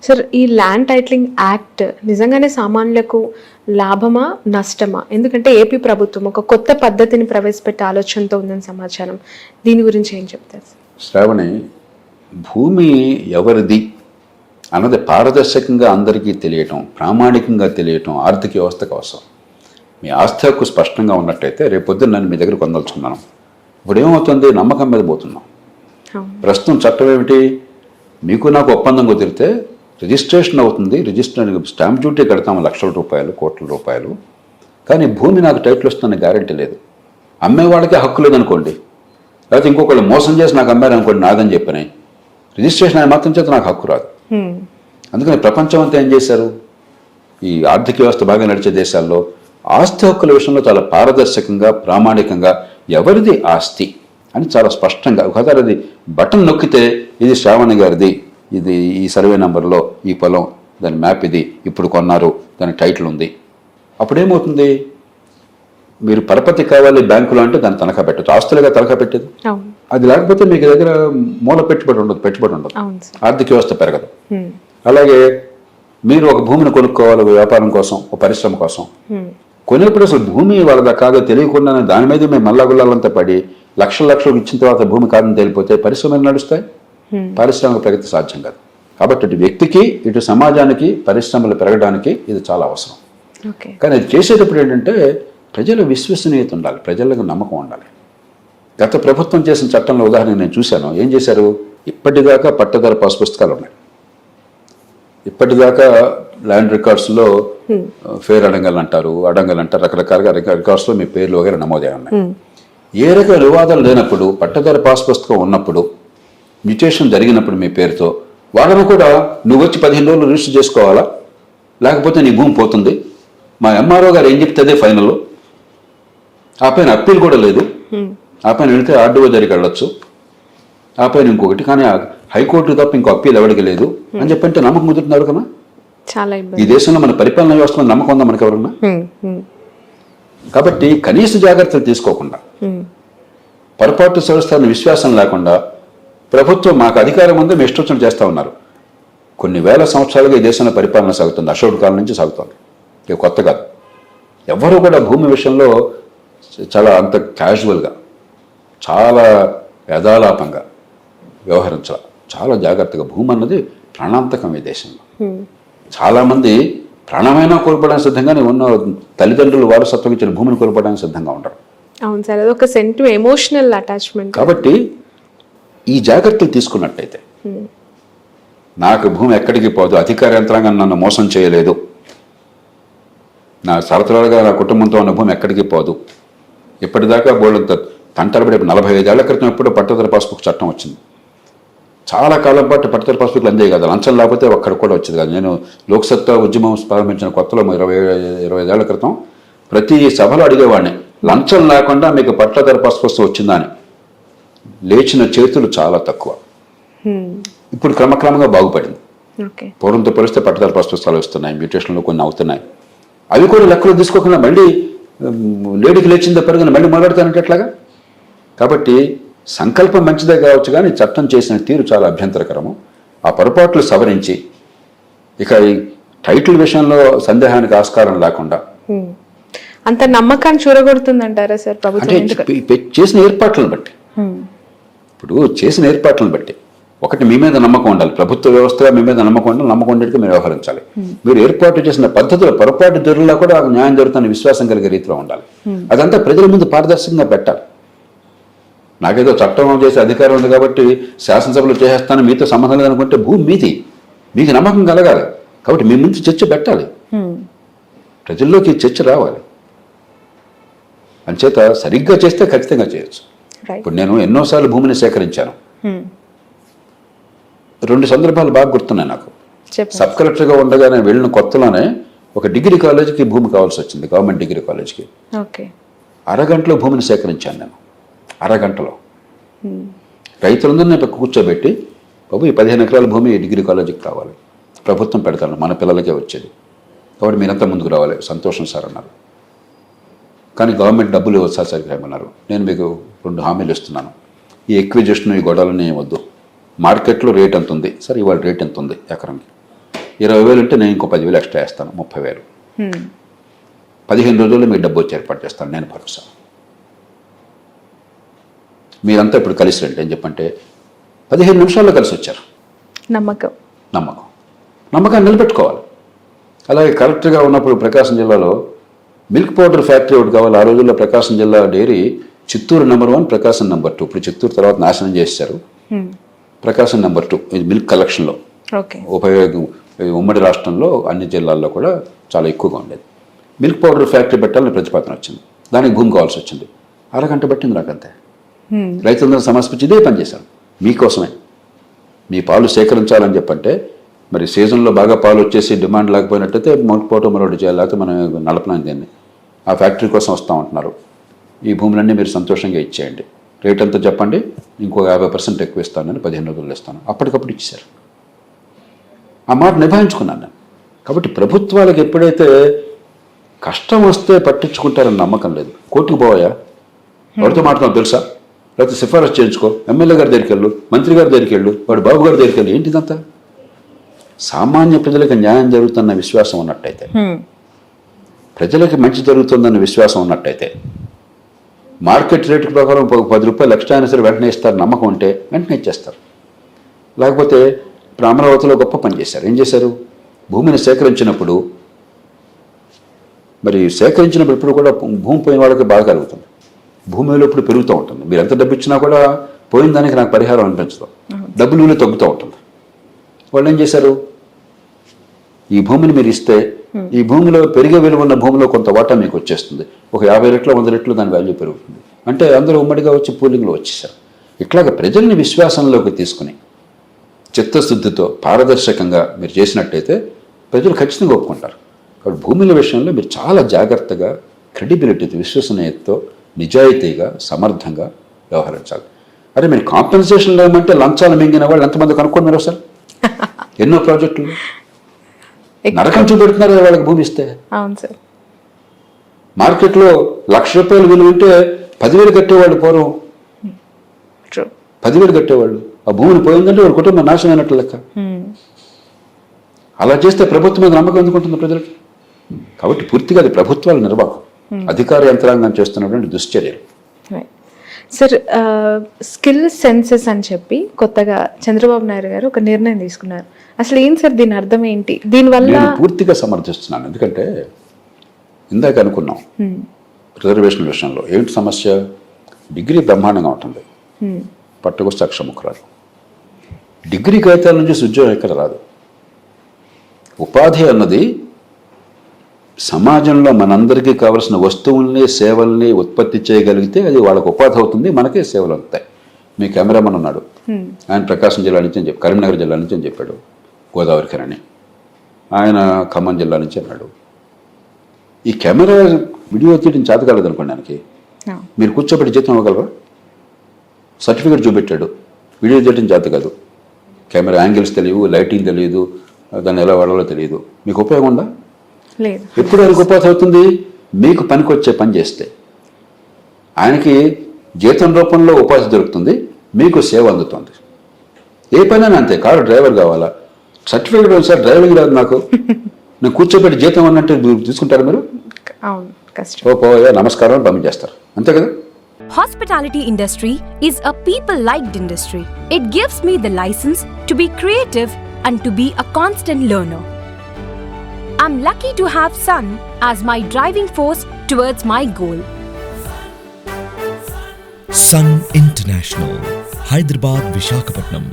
Sir, ఈ land titling act నిజంగానే సామాన్యులకు లాభమా నష్టమా? ఎందుకంటే ఏపీ ప్రభుత్వం ఒక కొత్త పద్ధతిని ప్రవేశపెట్టే ఆలోచనతో ఉందని సమాచారం. దీని గురించి ఏం చెప్తారు? శ్రావణి, భూమి ఎవరిది అన్నది పారదర్శకంగా అందరికీ తెలియటం, ప్రామాణికంగా తెలియటం ఆర్థిక వ్యవస్థకు అవసరం. మీ ఆస్తి హక్కు స్పష్టంగా ఉన్నట్టయితే రేపొద్దున నన్ను మీ దగ్గర కొందలుచుకున్నాను. ఇప్పుడు ఏమవుతుంది? నమ్మకం మీద పోతున్నాం. ప్రస్తుతం చట్టం ఏమిటి? మీకు నాకు ఒప్పందం కుదిరితే రిజిస్ట్రేషన్ అవుతుంది, రిజిస్ట్రేషన్ స్టాంప్ డ్యూటీ కడతాము లక్షల రూపాయలు, కోట్ల రూపాయలు. కానీ భూమి నాకు టైటిల్ వస్తుందని గ్యారెంటీ లేదు. అమ్మేవాళ్ళకి హక్కు లేదనుకోండి, లేకపోతే ఇంకొకళ్ళు మోసం చేసి నాకు అమ్మారనుకోండి, నాదని చెప్పినాయి, రిజిస్ట్రేషన్ ఆయన మాత్రం చేత నాకు హక్కు రాదు. అందుకని ప్రపంచం అంతా ఏం చేశారు? ఈ ఆర్థిక వ్యవస్థ బాగా నడిచే దేశాల్లో ఆస్తి హక్కుల విషయంలో చాలా పారదర్శకంగా, ప్రామాణికంగా ఎవరిది ఆస్తి అని చాలా స్పష్టంగా, ఒకసారి అది బటన్ నొక్కితే ఇది శ్రావణి గారిది, ఇది ఈ సర్వే నెంబర్లో ఈ పొలం, దాని మ్యాప్ ఇది, ఇప్పుడు కొన్నారు, దాని టైటిల్ ఉంది. అప్పుడేమవుతుంది? మీరు పరపతి కావాలి బ్యాంకులో అంటే దాన్ని తనఖా పెట్టచ్చు, ఆస్తులుగా తనఖా పెట్టేది. అది లేకపోతే మీకు దగ్గర మూల పెట్టుబడి ఉండదు, ఆర్థిక వ్యవస్థ పెరగదు. అలాగే మీరు ఒక భూమిని కొనుక్కోవాలి వ్యాపారం కోసం, ఒక పరిశ్రమ కోసం, కొనేప్పుడు అసలు భూమి వాళ్ళదా కాదో తెలియకుండా దాని మీద మేము మల్లాగుల్లాలంతా పడి లక్షలు ఇచ్చిన తర్వాత భూమి కాదని తెలిపోతే పరిశ్రమలు నడుస్తాయి, పారిశ్రామిక ప్రగతి సాధ్యం కాదు. కాబట్టి ఇటు వ్యక్తికి, ఇటు సమాజానికి, పరిశ్రమలు పెరగడానికి ఇది చాలా అవసరం. కానీ అది చేసేటప్పుడు ఏంటంటే ప్రజల విశ్వసనీయత ఉండాలి, ప్రజలకు నమ్మకం ఉండాలి. గత ప్రభుత్వం చేసిన చట్టంలో ఉదాహరణ నేను చూశాను. ఏం చేశారు? ఇప్పటిదాకా పట్టదారు పాస్ పుస్తకాలు ఉన్నాయి. ఇప్పటిదాకా ల్యాండ్ రికార్డ్స్లో ఫేర్ అడంగల్ అంటారు, రకరకాలుగా రికార్డ్స్లో మీ పేర్లు వగేరా నమోదే ఉన్నాయి. ఏ రకమైన వివాదాలు లేనప్పుడు, పట్టదారు పాస్ పుస్తకం ఉన్నప్పుడు, మ్యూటేషన్ జరిగినప్పుడు మీ పేరుతో వాళ్ళను కూడా నువ్వు వచ్చి 15 రోజులు రిజిస్టర్ చేసుకోవాలా, లేకపోతే నీ భూమి పోతుంది, మా ఎంఆర్ఓ గారు ఏం చెప్తే అదే ఫైనల్, ఆ పైన అప్పీల్ కూడా లేదు, ఆ పైన వెళితే ఆర్డీఓ దగ్గరికి వెళ్ళొచ్చు, ఆ పైన ఇంకొకటి, కానీ హైకోర్టు తప్ప ఇంకో అప్పీల్ ఎవరికి లేదు అని చెప్పంటే నమ్మకం కుదురుతున్నారు కదా. ఈ దేశంలో మన పరిపాలన వ్యవస్థ మీద నమ్మకం ఉందా మనకి ఎవరన్నా? కాబట్టి కనీస జాగ్రత్తలు తీసుకోకుండా, పొరపాటు సంస్థలను విశ్వాసం లేకుండా ప్రభుత్వం మాకు అధికారం ఉందో మేము ఇష్టం చేస్తూ ఉన్నారు. కొన్ని వేల సంవత్సరాలుగా ఈ దేశంలో పరిపాలన సాగుతుంది, అశోక కాలం నుంచి సాగుతుంది, ఇక కొత్త కాదు. ఎవరు కూడా భూమి విషయంలో చాలా అంత క్యాజువల్గా, చాలా యథాలాపంగా వ్యవహరించాలి, చాలా జాగ్రత్తగా. భూమి అన్నది ప్రాణాంతకం ఈ దేశంలో. చాలామంది ప్రాణమైనా కోల్పోవడానికి సిద్ధంగానే ఉన్న తల్లిదండ్రులు వారసత్వం ఇచ్చిన భూమిని కోల్పోవడానికి సిద్ధంగా ఉంటారు. అవును సార్, అదొక ఎమోషనల్ అటాచ్మెంట్. కాబట్టి ఈ జాగ్రత్తలు తీసుకున్నట్టయితే నాకు భూమి ఎక్కడికి పోదు, అధికార యంత్రాంగం నన్ను మోసం చేయలేదు, నా తరతరాలుగా నా కుటుంబంతో ఉన్న భూమి ఎక్కడికి పోదు. ఇప్పటిదాకా బోర్డంత తంటరబడి 45 ఏళ్ల క్రితం ఎప్పుడో పట్టదారు పాస్బుక్ చట్టం వచ్చింది. చాలా కాలం పాటు పట్టదారు పాస్బుక్లు అందే కదా, లంచం లేకపోతే అక్కడ కూడా వచ్చేది కాదు. నేను లోక్సత్తా ఉద్యమం ప్రారంభించిన కొత్తలో 25 ఏళ్ల క్రితం ప్రతి సభలో అడిగేవాడిని, లంచం లేకుండా మీకు పట్టదారు పాస్బుక్ వచ్చిందా అని. లేచిన చేతులు చాలా తక్కువ. ఇప్పుడు క్రమక్రమంగా బాగుపడింది. పూర్వంతో పోలిస్తే పట్టదారు పాస్బుక్లు వస్తున్నాయి, మ్యూటేషన్లో కొన్ని అవుతున్నాయి. అవి కూడా లెక్కలు తీసుకోకుండా మళ్ళీ లేడీకి లేచిందే పెరుగున మళ్ళీ మొదలెడతానంటే ఎట్లాగా? కాబట్టి సంకల్పం మంచిదే కావచ్చు, కానీ చట్టం చేసిన తీరు చాలా అభ్యంతరకరము. ఆ పొరపాట్లు సవరించి ఇక ఈ టైటిల్ విషయంలో సందేహానికి ఆస్కారం లేకుండా అంత నమ్మకాన్ని చూరగొడుతుందంటారా సార్ ప్రభుత్వం? అంటే చేసిన ఏర్పాట్లను బట్టి, ఇప్పుడు చేసిన ఏర్పాట్లను బట్టి ఒకటి మీ మీద నమ్మకం ఉండాలి, ప్రభుత్వ వ్యవస్థగా మీ మీద నమ్మకం ఉండాలి, నమ్మకం ఉండేట్టుగా మీరు వ్యవహరించాలి. మీరు ఏర్పాటు చేసిన పద్ధతులు పొరపాటు ధరల్లో కూడా న్యాయం జరుగుతున్న విశ్వాసం కలిగే రీతిలో ఉండాలి. అదంతా ప్రజల ముందు పారదర్శకంగా పెట్టాలి. నాకేదో చట్టం చేసే అధికారం ఉంది కాబట్టి శాసనసభలో చేసేస్తాను, మీతో సంబంధం లేదనుకుంటే భూమి మీది, మీకు నమ్మకం కలగాలి. కాబట్టి మీ ముందు చర్చ పెట్టాలి, ప్రజల్లోకి చర్చ రావాలి. అంచేత సరిగ్గా చేస్తే ఖచ్చితంగా చేయొచ్చు. ఇప్పుడు నేను ఎన్నోసార్లు భూమిని సేకరించాను. 2 సందర్భాలు బాగా గుర్తున్నాయి నాకు. సబ్ కలెక్టర్గా ఉండగా నేను వెళ్ళిన కొత్తలోనే ఒక డిగ్రీ కాలేజీకి భూమి కావాల్సి వచ్చింది, గవర్నమెంట్ డిగ్రీ కాలేజీకి. అరగంటలో భూమిని సేకరించాను నేను, అరగంటలో. రైతులందరినీ కూర్చోబెట్టి, బాబు ఈ 15 ఎకరాల భూమి డిగ్రీ కాలేజీకి కావాలి, ప్రభుత్వం పెడతాను, మన పిల్లలకే వచ్చేది, కాబట్టి మీరంతా ముందుకు రావాలి. సంతోషం సార్ అన్నారు. కానీ గవర్నమెంట్ డబ్బులు ఇవ్వచ్చు సరిగ్గా ఏమన్నారు. నేను మీకు 2 హామీలు ఇస్తున్నాను, ఈ ఎక్విజిషన్, ఈ గొడవలని వద్దు, మార్కెట్లో రేట్ ఎంత ఉంది సార్, ఇవాళ రేట్ ఎంత ఉంది ఎకరానికి, 20,000 ఉంటే నేను ఇంకో 10,000 ఎక్స్ట్రా వేస్తాను, 30,000. 15 రోజుల్లో మీకు డబ్బు వచ్చి ఏర్పాటు చేస్తాను నేను భరోసా. మీరంతా ఇప్పుడు కలిసి రండి అని చెప్పంటే 15 నిమిషాల్లో కలిసి వచ్చారు. నమ్మకాన్ని నిలబెట్టుకోవాలి. అలాగే కరెక్ట్గా ఉన్నప్పుడు ప్రకాశం జిల్లాలో మిల్క్ పౌడర్ ఫ్యాక్టరీ ఒకటి కావాలి. ఆ రోజుల్లో ప్రకాశం జిల్లా డైరీ చిత్తూరు నెంబర్ 1, ప్రకాశం నెంబర్ 2. ఇప్పుడు చిత్తూరు తర్వాత నాశనం చేశారు. ప్రకాశం నెంబర్ 2 ఇది మిల్క్ కలెక్షన్లో ఉపయోగం. ఉమ్మడి రాష్ట్రంలో అన్ని జిల్లాల్లో కూడా చాలా ఎక్కువగా ఉండేది. మిల్క్ పౌడర్ ఫ్యాక్టరీ పెట్టాలని ప్రతిపాదన వచ్చింది. దానికి భూమి కావాల్సి వచ్చింది. అరగంట పట్టింది నాకంతే. రైతులందరూ సమర్పించి ఇదే పని చేశాను మీకోసమే. మీ పాలు సేకరించాలని చెప్పంటే మరి సీజన్లో బాగా పాలు వచ్చేసి డిమాండ్ లేకపోయినట్టయితే పోవటం మరొకటి చేయాలి, లేకపోతే మనం నడపలేని దీన్ని. ఆ ఫ్యాక్టరీ కోసం వస్తామంటున్నారు. ఈ భూములన్నీ మీరు సంతోషంగా ఇచ్చేయండి, రేట్ అంతా చెప్పండి, ఇంకో 50% ఎక్కువ ఇస్తానని 15 రోజులు ఇస్తాను. అప్పటికప్పుడు ఇచ్చారు. ఆ మాట నిభాయించుకున్నాను నేను. కాబట్టి ప్రభుత్వాలకు ఎప్పుడైతే కష్టం వస్తే పట్టించుకుంటారని నమ్మకం లేదు. కోర్టుకు పోయా, ఎవరితో మాట్లాడుతున్నావు తెలుసా, లేకపోతే సిఫారసు చేయించుకో, ఎమ్మెల్యే గారి దగ్గరికి వెళ్ళు, మంత్రి గారి దగ్గరికి వెళ్ళు, వాడు బాబు గారి దగ్గరికి వెళ్ళు. ఏంటిదంతా? సామాన్య ప్రజలకు న్యాయం జరుగుతున్న విశ్వాసం ఉన్నట్టయితే, ప్రజలకి మంచి జరుగుతుందన్న విశ్వాసం ఉన్నట్టయితే, మార్కెట్ రేటు ప్రకారం 10 రూపాయలు ఎక్స్ట్రా అయినా సరే వెంటనే ఇస్తారు నమ్మకం ఉంటే వెంటనే ఇచ్చేస్తారు. లేకపోతే ఇప్పుడు అమరావతిలో గొప్ప పని చేశారు. ఏం చేశారు? భూమిని సేకరించినప్పుడు ఇప్పుడు కూడా భూమి పోయిన వాళ్ళకి బాగా కలుగుతుంది. భూమిలో ఇప్పుడు పెరుగుతూ ఉంటుంది. మీరు ఎంత డబ్బు ఇచ్చినా కూడా పోయిన దానికి నాకు పరిహారం అనిపించదు, డబ్బులు విలువ తగ్గుతూ ఉంటుంది. వాళ్ళు ఏం చేశారు? ఈ భూమిని మీరు ఇస్తే ఈ భూమిలో పెరిగే విలువ ఉన్న భూమిలో కొంత వాటా మీకు వచ్చేస్తుంది. ఒక 50 రెట్లు 100 రెట్లు దాని వాల్యూ పెరుగుతుంది. అంటే అందరూ ఉమ్మడిగా వచ్చి పూలింగ్లో వచ్చేసారు. ఇట్లాగ ప్రజల్ని విశ్వాసంలోకి తీసుకుని చిత్తశుద్ధితో పారదర్శకంగా మీరు చేసినట్టయితే ప్రజలు ఖచ్చితంగా ఒప్పుకుంటారు. కాబట్టి భూముల విషయంలో మీరు చాలా జాగ్రత్తగా, క్రెడిబిలిటీతో, విశ్వసనీయతతో, నిజాయితీగా, సమర్థంగా వ్యవహరించాలి. అరే మీరు కాంపెన్సేషన్ లేమంటే లంచాలు మింగిన వాళ్ళు ఎంతమంది కనుక్కోండి మీరు అసలు. ఎన్నో ప్రాజెక్టులు నరకం చూపెడుతున్నారు వాళ్ళకి భూమి ఇస్తే. మార్కెట్లో ₹1,00,000 విలువ ఉంటే 10,000 కట్టేవాళ్ళు పూర్వం. 10,000 కట్టేవాళ్ళు. ఆ భూమిని పోయిందంటే వాళ్ళ కుటుంబం నాశనం అయినట్లు లెక్క. అలా చేస్తే ప్రభుత్వం మీద నమ్మకం ఎందుకుంటుంది ప్రజలకి? కాబట్టి పూర్తిగా అది ప్రభుత్వాల నిర్వాహం, అధికార యంత్రాంగం చేస్తున్నటువంటి దుశ్చర్యలు. సార్, స్కిల్ సెన్సెస్ అని చెప్పి కొత్తగా చంద్రబాబు నాయుడు గారు ఒక నిర్ణయం తీసుకున్నారు. అసలు ఏం సార్ దీని అర్థం ఏంటి? దీనివల్ల నేను పూర్తిగా సమర్థిస్తున్నాను. ఎందుకంటే ఇందాక అనుకున్నాం రిజర్వేషన్ విషయంలో ఏంటి సమస్య? డిగ్రీ బ్రహ్మాండంగా ఉంటుంది, పట్టుకొస్తే అక్షముఖరాలు. డిగ్రీ కాగితాల నుంచి ఉద్యోగం ఎక్కడ రాదు. ఉపాధి అన్నది సమాజంలో మనందరికీ కావలసిన వస్తువుల్ని, సేవల్ని ఉత్పత్తి చేయగలిగితే అది వాళ్ళకు ఉపాధి అవుతుంది, మనకే సేవలు అవుతాయి. మీ కెమెరామన్ ఉన్నాడు, ఆయన ప్రకాశం జిల్లా నుంచి అని చెప్పి, కరీంనగర్ జిల్లా నుంచి అని చెప్పాడు, గోదావరి కిరణి. ఆయన ఖమ్మం జిల్లా నుంచి అన్నాడు. ఈ కెమెరా వీడియో తీయడం చేత కాలేదు అనుకోండి ఆయనకి. మీరు కూర్చోబెట్టి జీతం ఇవ్వగలరా? సర్టిఫికేట్ చూపెట్టాడు, వీడియో తీయడం చేత కాదు, కెమెరా యాంగిల్స్ తెలియదు, లైటింగ్ తెలియదు, దాన్ని ఎలా వాడాలో తెలియదు. మీకు ఉపయోగం ఉందా? లేదు. ఎప్పుడు ఆయనకు ఉపాధి అవుతుంది? మీకు పనికొచ్చే పని చేస్తే. ఆయనకి జీతం రూపంలో ఉపాధి దొరుకుతుంది, మీకు సేవ అందుతుంది. ఏ పనైనా అంతే. కారు డ్రైవర్ కావాలా, సర్టిఫికేట్ ఉంది సార్, డ్రైవింగ్ రాదు నాకు, నేను కూర్చోబెట్టి జీతం అన్నట్టు తీసుకుంటారు మీరు? ఓ పోయా నమస్కారం పంపించేస్తారు, అంతే కదా. Hospitality industry is a people-liked industry. It gives me the license to be creative and to be a constant learner. I'm lucky to have Sun as my driving force towards my goal. Sun International, Hyderabad, Visakhapatnam.